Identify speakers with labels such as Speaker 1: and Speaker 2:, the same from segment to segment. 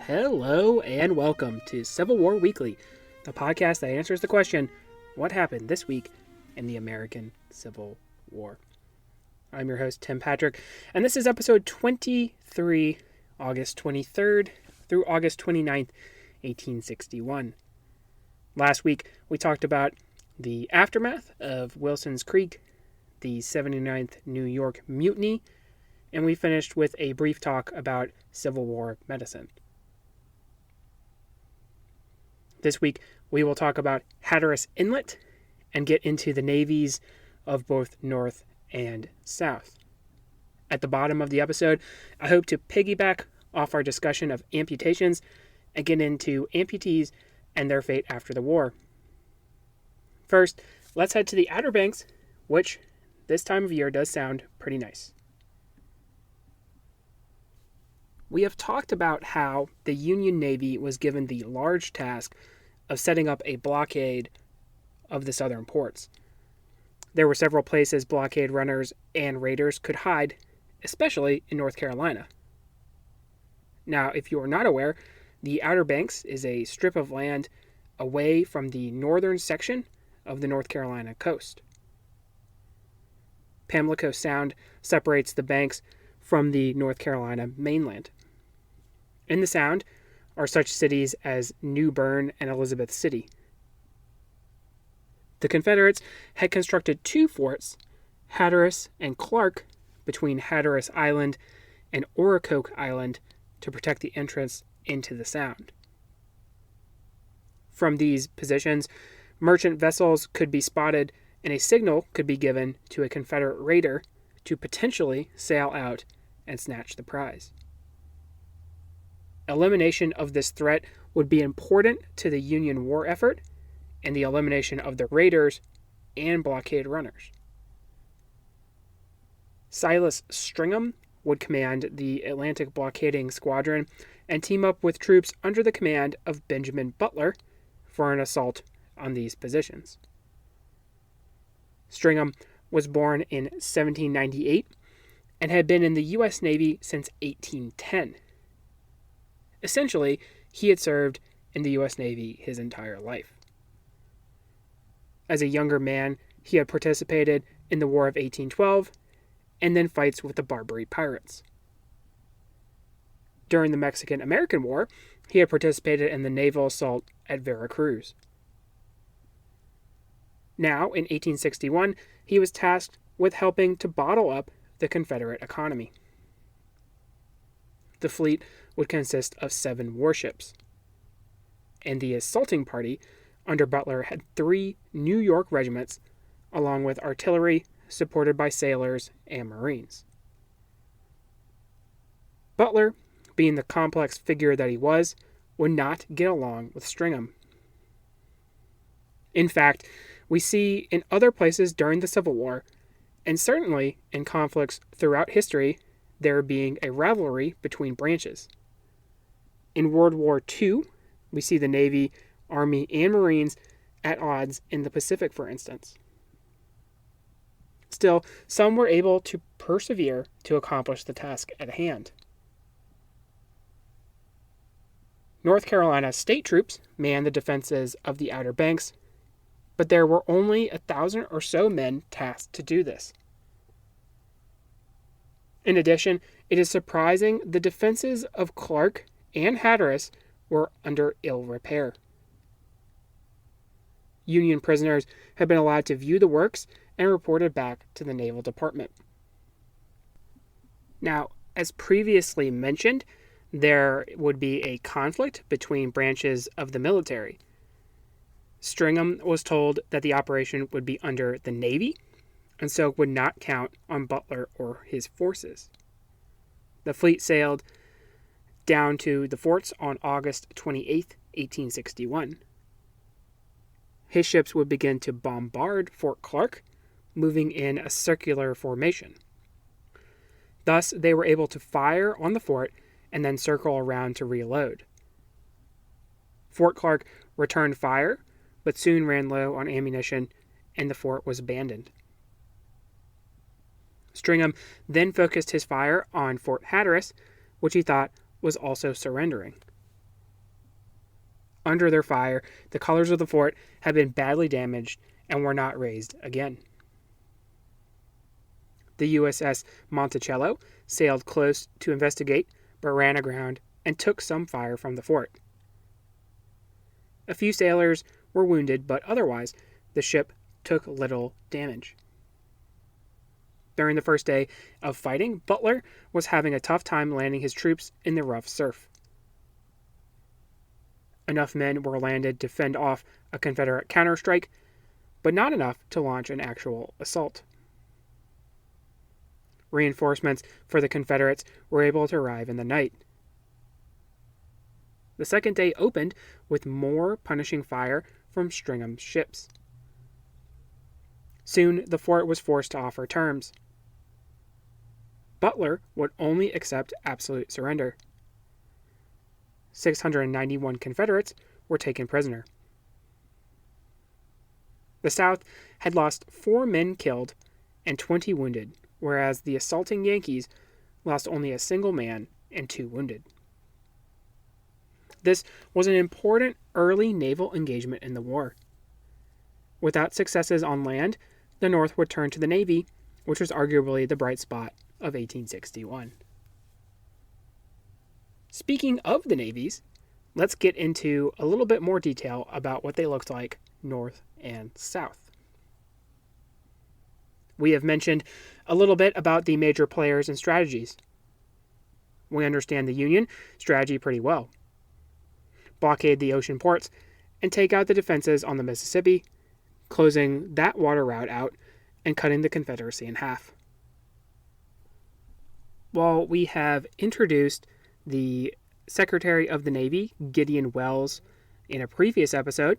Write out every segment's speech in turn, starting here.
Speaker 1: Hello and welcome to Civil War Weekly, the podcast that answers the question, what happened this week in the American Civil War? I'm your host, Tim Patrick, and this is episode 23, August 23rd through August 29th, 1861. Last week, we talked about the aftermath of Wilson's Creek, the 79th New York Mutiny, and we finished with a brief talk about Civil War medicine. This week, we will talk about Hatteras Inlet and get into the navies of both North and South. At the bottom of the episode, I hope to piggyback off our discussion of amputations and get into amputees and their fate after the war. First, let's head to the Outer Banks, which this time of year does sound pretty nice. We have talked about how the Union Navy was given the large task of setting up a blockade of the southern ports. There were several places blockade runners and raiders could hide, especially in North Carolina. Now, if you are not aware, the Outer Banks is a strip of land away from the northern section of the North Carolina coast. Pamlico Sound separates the banks from the North Carolina mainland. In the Sound are such cities as New Bern and Elizabeth City. The Confederates had constructed two forts, Hatteras and Clark, between Hatteras Island and Oracoke Island to protect the entrance into the Sound. From these positions, merchant vessels could be spotted and a signal could be given to a Confederate raider to potentially sail out and snatch the prize. Elimination of this threat would be important to the Union war effort and the elimination of the raiders and blockade runners. Silas Stringham would command the Atlantic blockading squadron and team up with troops under the command of Benjamin Butler for an assault on these positions. Stringham was born in 1798 and had been in the U.S. Navy since 1810. Essentially, he had served in the U.S. Navy his entire life. As a younger man, he had participated in the War of 1812 and then fights with the Barbary Pirates. During the Mexican-American War, he had participated in the naval assault at Veracruz. Now, in 1861, he was tasked with helping to bottle up the Confederate economy. The fleet would consist of 7 warships, and the assaulting party under Butler had 3 New York regiments, along with artillery supported by sailors and Marines. Butler, being the complex figure that he was, would not get along with Stringham. In fact, we see in other places during the Civil War, and certainly in conflicts throughout history, there being a rivalry between branches. In World War II, we see the Navy, Army, and Marines at odds in the Pacific, for instance. Still, some were able to persevere to accomplish the task at hand. North Carolina state troops manned the defenses of the Outer Banks, but there were only 1,000 or so men tasked to do this. In addition, it is surprising the defenses of Clark and Hatteras were under ill repair. Union prisoners had been allowed to view the works and reported back to the Naval Department. Now, as previously mentioned, there would be a conflict between branches of the military. Stringham was told that the operation would be under the Navy, and so would not count on Butler or his forces. The fleet sailed down to the forts on August 28, 1861. His ships would begin to bombard Fort Clark, moving in a circular formation. Thus, they were able to fire on the fort and then circle around to reload. Fort Clark returned fire, but soon ran low on ammunition, and the fort was abandoned. Stringham then focused his fire on Fort Hatteras, which he thought was also surrendering. Under their fire, the colors of the fort had been badly damaged and were not raised again. The USS Monticello sailed close to investigate, but ran aground and took some fire from the fort. A few sailors were wounded, but otherwise, the ship took little damage. During the first day of fighting, Butler was having a tough time landing his troops in the rough surf. Enough men were landed to fend off a Confederate counterstrike, but not enough to launch an actual assault. Reinforcements for the Confederates were able to arrive in the night. The second day opened with more punishing fire from Stringham's ships. Soon the fort was forced to offer terms. Butler would only accept absolute surrender. 691 Confederates were taken prisoner. The South had lost 4 men killed and 20 wounded, whereas the assaulting Yankees lost only a single man and 2 wounded. This was an important early naval engagement in the war. Without successes on land, the North would turn to the Navy, which was arguably the bright spot of 1861. Speaking of the navies, let's get into a little bit more detail about what they looked like north and south. We have mentioned a little bit about the major players and strategies. We understand the Union strategy pretty well. Blockade the ocean ports and take out the defenses on the Mississippi, closing that water route out and cutting the Confederacy in half. While we have introduced the Secretary of the Navy, Gideon Welles, in a previous episode,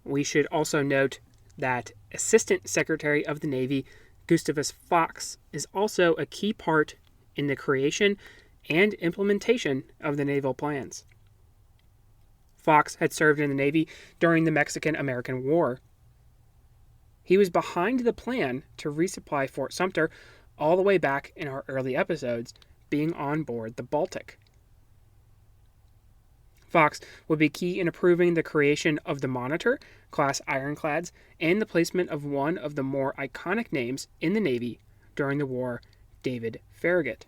Speaker 1: we should also note that Assistant Secretary of the Navy, Gustavus Fox, is also a key part in the creation and implementation of the naval plans. Fox had served in the Navy during the Mexican-American War. He was behind the plan to resupply Fort Sumter all the way back in our early episodes, being on board the Baltic. Fox would be key in approving the creation of the Monitor-class ironclads and the placement of one of the more iconic names in the Navy during the war, David Farragut.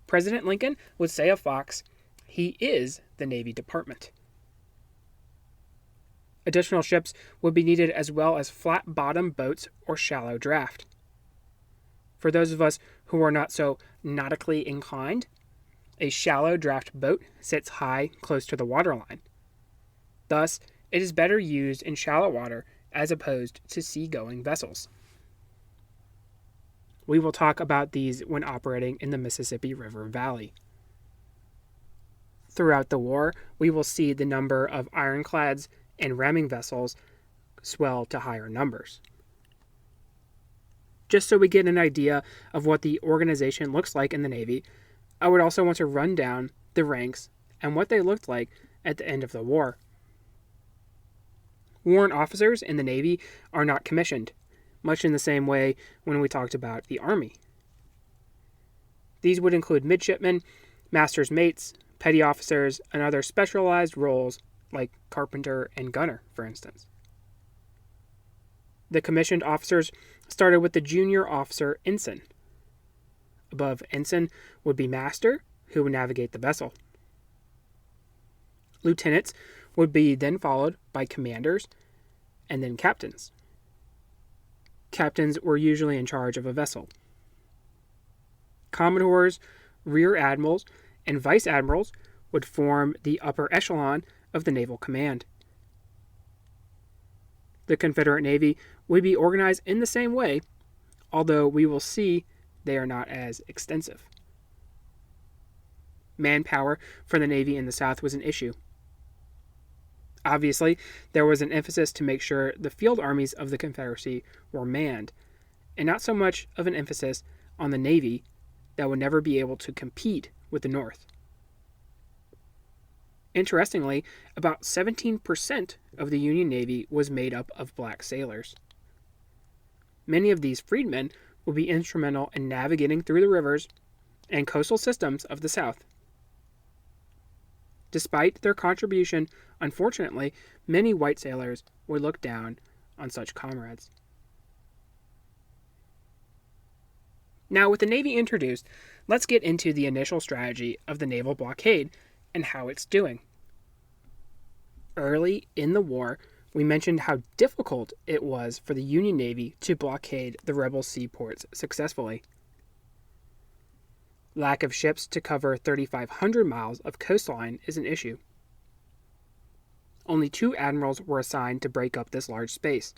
Speaker 1: President Lincoln would say of Fox, "He is the Navy Department." Additional ships would be needed as well as flat-bottom boats or shallow draft. For those of us who are not so nautically inclined, a shallow draft boat sits high close to the waterline. Thus, it is better used in shallow water as opposed to sea-going vessels. We will talk about these when operating in the Mississippi River Valley. Throughout the war, we will see the number of ironclads and ramming vessels swell to higher numbers. Just so we get an idea of what the organization looks like in the Navy, I would also want to run down the ranks and what they looked like at the end of the war. Warrant officers in the Navy are not commissioned, much in the same way when we talked about the Army. These would include midshipmen, master's mates, petty officers, and other specialized roles like carpenter and gunner, for instance. The commissioned officers started with the junior officer ensign. Above ensign would be master, who would navigate the vessel. Lieutenants would be then followed by commanders and then captains. Captains were usually in charge of a vessel. Commodores, rear admirals, and vice admirals would form the upper echelon of the naval command. The Confederate Navy would be organized in the same way, although we will see they are not as extensive. Manpower for the Navy in the South was an issue. Obviously, there was an emphasis to make sure the field armies of the Confederacy were manned, and not so much of an emphasis on the Navy that would never be able to compete with the North. Interestingly, about 17% of the Union Navy was made up of black sailors. Many of these freedmen would be instrumental in navigating through the rivers and coastal systems of the South. Despite their contribution, unfortunately, many white sailors would look down on such comrades. Now, with the Navy introduced, let's get into the initial strategy of the naval blockade and how it's doing. Early in the war, we mentioned how difficult it was for the Union Navy to blockade the rebel seaports successfully. Lack of ships to cover 3,500 miles of coastline is an issue. Only 2 admirals were assigned to break up this large space.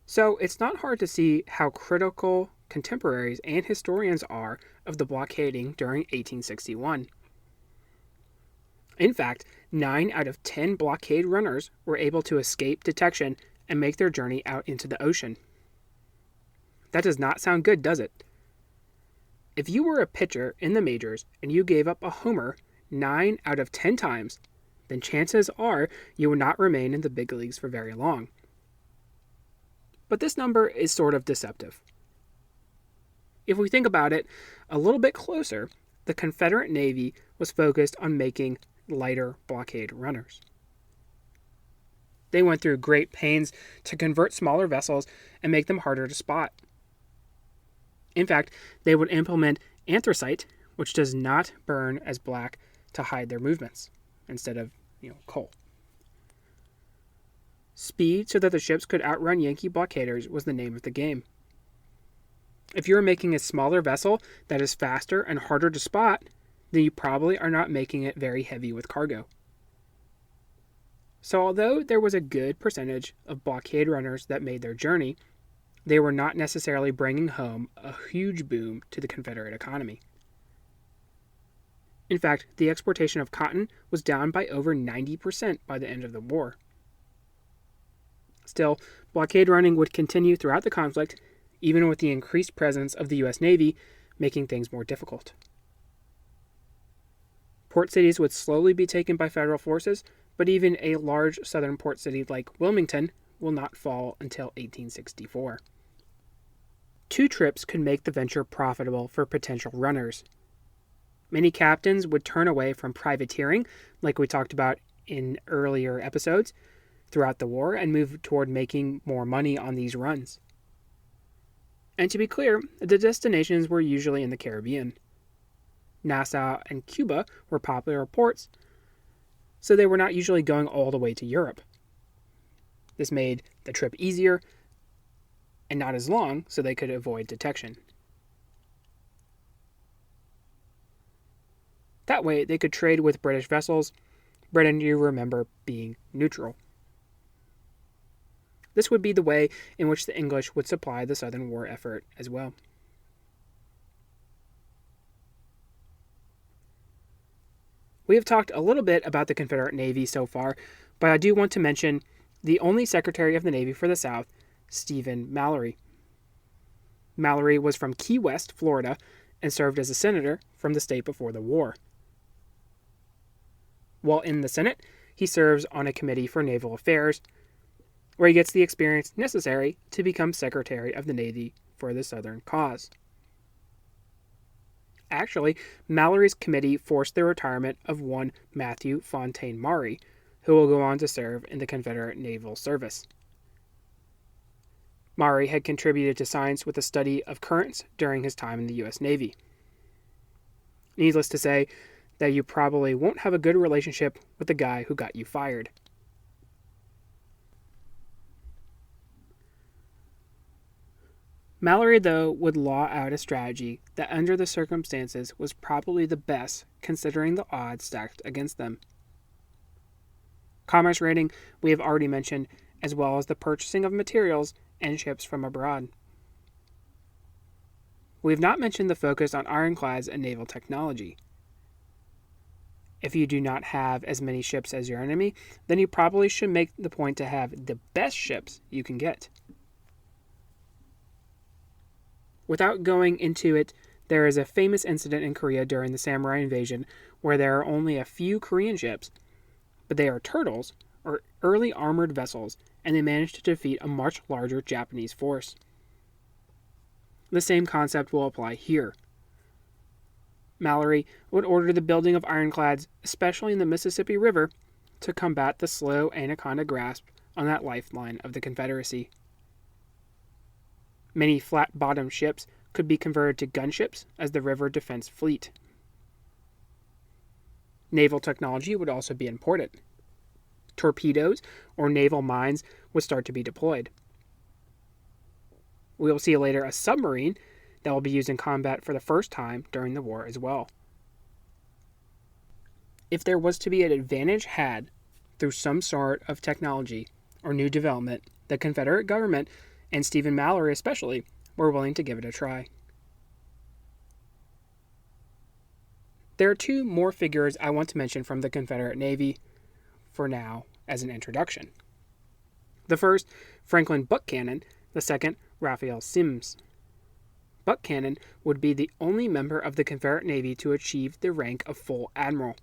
Speaker 1: So it's not hard to see how critical contemporaries and historians are of the blockading during 1861. In fact, 9 out of 10 blockade runners were able to escape detection and make their journey out into the ocean. That does not sound good, does it? If you were a pitcher in the majors and you gave up a homer 9 out of 10 times, then chances are you would not remain in the big leagues for very long. But this number is sort of deceptive. If we think about it a little bit closer, the Confederate Navy was focused on making lighter blockade runners. They went through great pains to convert smaller vessels and make them harder to spot. In fact, they would implement anthracite, which does not burn as black, to hide their movements instead of, coal. Speed so that the ships could outrun Yankee blockaders was the name of the game. If you're making a smaller vessel that is faster and harder to spot, then you probably are not making it very heavy with cargo. So although there was a good percentage of blockade runners that made their journey, they were not necessarily bringing home a huge boom to the Confederate economy. In fact, the exportation of cotton was down by over 90% by the end of the war. Still, blockade running would continue throughout the conflict, even with the increased presence of the U.S. Navy making things more difficult. Port cities would slowly be taken by federal forces, but even a large southern port city like Wilmington will not fall until 1864. 2 trips could make the venture profitable for potential runners. Many captains would turn away from privateering, like we talked about in earlier episodes, throughout the war and move toward making more money on these runs. And to be clear, the destinations were usually in the Caribbean. Nassau and Cuba were popular ports, so they were not usually going all the way to Europe. This made the trip easier and not as long, so they could avoid detection. That way, they could trade with British vessels, Britain, you remember, being neutral. This would be the way in which the English would supply the Southern war effort as well. We have talked a little bit about the Confederate Navy so far, but I do want to mention the only Secretary of the Navy for the South, Stephen Mallory. Mallory was from Key West, Florida, and served as a senator from the state before the war. While in the Senate, he serves on a committee for naval affairs, where he gets the experience necessary to become Secretary of the Navy for the Southern cause. Actually, Mallory's committee forced the retirement of one Matthew Fontaine Maury, who will go on to serve in the Confederate Naval Service. Maury had contributed to science with the study of currents during his time in the U.S. Navy. Needless to say that you probably won't have a good relationship with the guy who got you fired. Mallory, though, would law out a strategy that under the circumstances was probably the best considering the odds stacked against them. Commerce raiding we have already mentioned, as well as the purchasing of materials and ships from abroad. We have not mentioned the focus on ironclads and naval technology. If you do not have as many ships as your enemy, then you probably should make the point to have the best ships you can get. Without going into it, there is a famous incident in Korea during the samurai invasion where there are only a few Korean ships, but they are turtles, or early armored vessels, and they managed to defeat a much larger Japanese force. The same concept will apply here. Mallory would order the building of ironclads, especially in the Mississippi River, to combat the slow anaconda grasp on that lifeline of the Confederacy. Many flat-bottomed ships could be converted to gunships as the river defense fleet. Naval technology would also be important. Torpedoes or naval mines would start to be deployed. We will see later a submarine that will be used in combat for the first time during the war as well. If there was to be an advantage had through some sort of technology or new development, the Confederate government, and Stephen Mallory especially, were willing to give it a try. There are two more figures I want to mention from the Confederate Navy for now as an introduction. The first, Franklin Buchanan, the second, Raphael Semmes. Buchanan would be the only member of the Confederate Navy to achieve the rank of full admiral.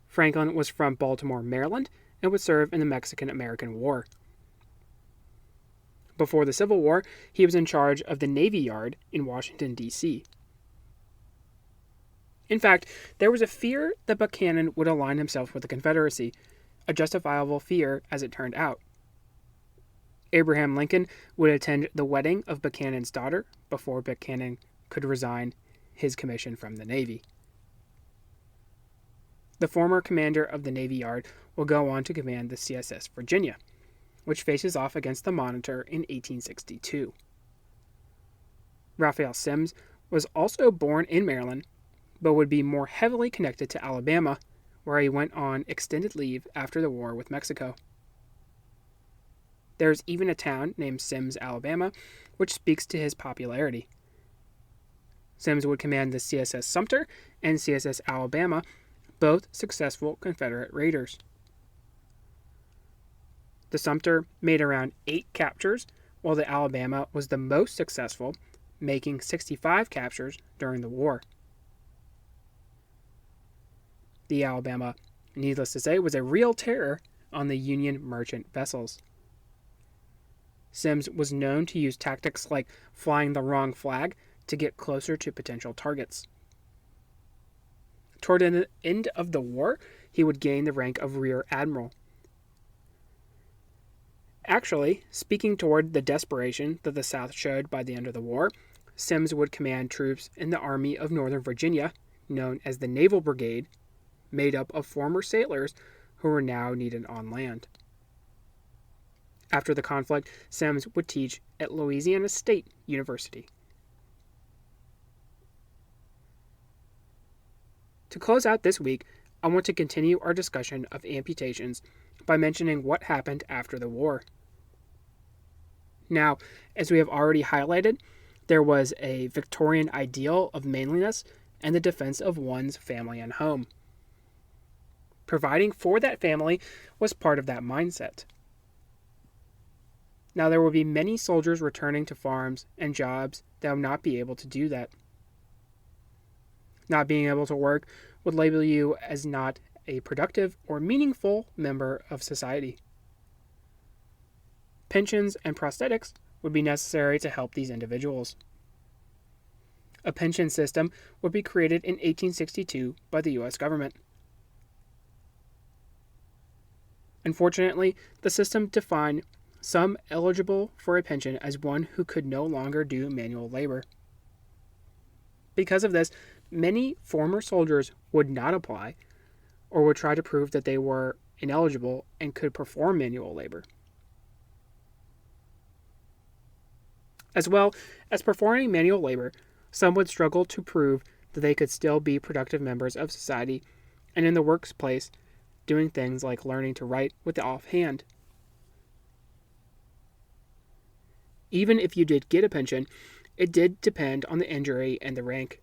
Speaker 1: Franklin was from Baltimore, Maryland, and would serve in the Mexican-American War. Before the Civil War, he was in charge of the Navy Yard in Washington, D.C. In fact, there was a fear that Buchanan would align himself with the Confederacy, a justifiable fear as it turned out. Abraham Lincoln would attend the wedding of Buchanan's daughter before Buchanan could resign his commission from the Navy. The former commander of the Navy Yard will go on to command the CSS Virginia, which faces off against the Monitor in 1862. Raphael Semmes was also born in Maryland, but would be more heavily connected to Alabama, where he went on extended leave after the war with Mexico. There is even a town named Semmes, Alabama, which speaks to his popularity. Semmes would command the CSS Sumter and CSS Alabama, both successful Confederate raiders. The Sumter made around 8 captures, while the Alabama was the most successful, making 65 captures during the war. The Alabama, needless to say, was a real terror on the Union merchant vessels. Semmes was known to use tactics like flying the wrong flag to get closer to potential targets. Toward the end of the war, he would gain the rank of Rear Admiral. Actually, speaking toward the desperation that the South showed by the end of the war, Semmes would command troops in the Army of Northern Virginia, known as the Naval Brigade, made up of former sailors who were now needed on land. After the conflict, Semmes would teach at Louisiana State University. To close out this week, I want to continue our discussion of amputations by mentioning what happened after the war. Now, as we have already highlighted, there was a Victorian ideal of manliness and the defense of one's family and home. Providing for that family was part of that mindset. Now, there will be many soldiers returning to farms and jobs that will not be able to do that. Not being able to work would label you as not a productive or meaningful member of society. Pensions and prosthetics would be necessary to help these individuals. A pension system would be created in 1862 by the U.S. government. Unfortunately, the system defined some eligible for a pension as one who could no longer do manual labor. Because of this, many former soldiers would not apply or would try to prove that they were ineligible and could perform manual labor. As well as performing manual labor, some would struggle to prove that they could still be productive members of society and in the workplace doing things like learning to write with the offhand. Even if you did get a pension, it did depend on the injury and the rank.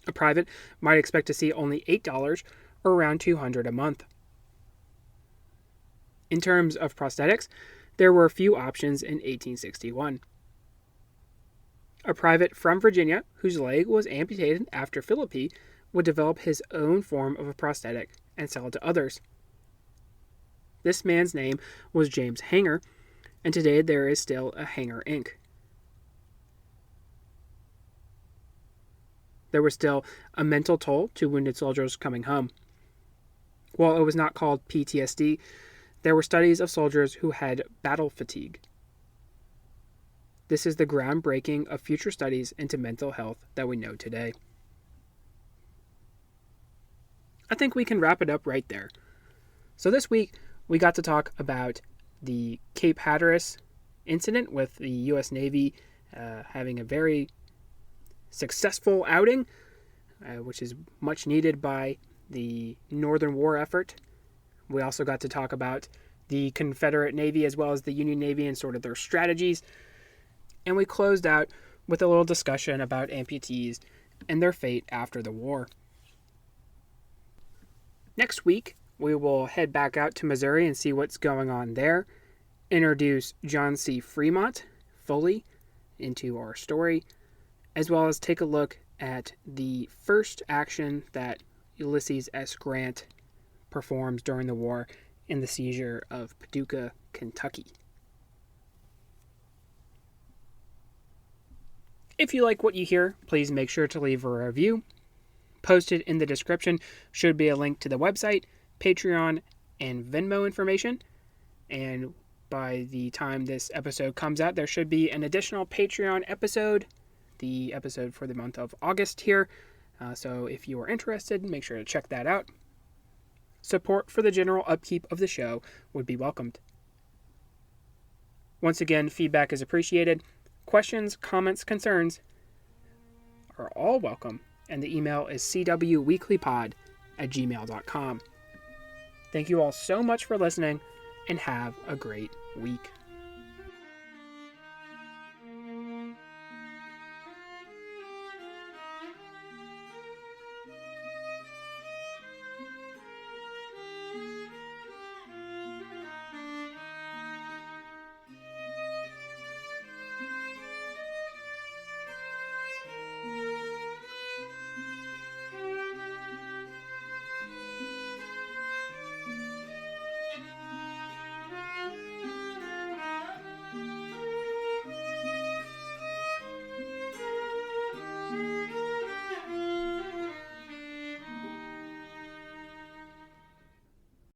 Speaker 1: A private might expect to see only $8 or around $200 a month. In terms of prosthetics, there were a few options in 1861. A private from Virginia whose leg was amputated after Philippi would develop his own form of a prosthetic and sell it to others. This man's name was James Hanger, and today there is still a Hanger Inc. there was still a mental toll to wounded soldiers coming home. While it was not called PTSD, there were studies of soldiers who had battle fatigue. This is the groundbreaking of future studies into mental health that we know today. I think we can wrap it up right there. So this week, we got to talk about the Cape Hatteras incident with the U.S. Navy having a very successful outing, which is much needed by the Northern War effort. We also got to talk about the Confederate Navy as well as the Union Navy and sort of their strategies. And we closed out with a little discussion about amputees and their fate after the war. Next week, we will head back out to Missouri and see what's going on there, introduce John C. Fremont fully into our story, as well as take a look at the first action that Ulysses S. Grant performs during the war in the seizure of Paducah, Kentucky. If you like what you hear, please make sure to leave a review. Posted in the description should be a link to the website, Patreon, and Venmo information. And by the time this episode comes out, there should be an additional Patreon episode, the episode for the month of August here. So if you are interested, make sure to check that out. Support for the general upkeep of the show would be welcomed. Once again, feedback is appreciated. Questions, comments, concerns are all welcome, and the email is cwweeklypod@gmail.com. Thank you all so much for listening, and have a great week.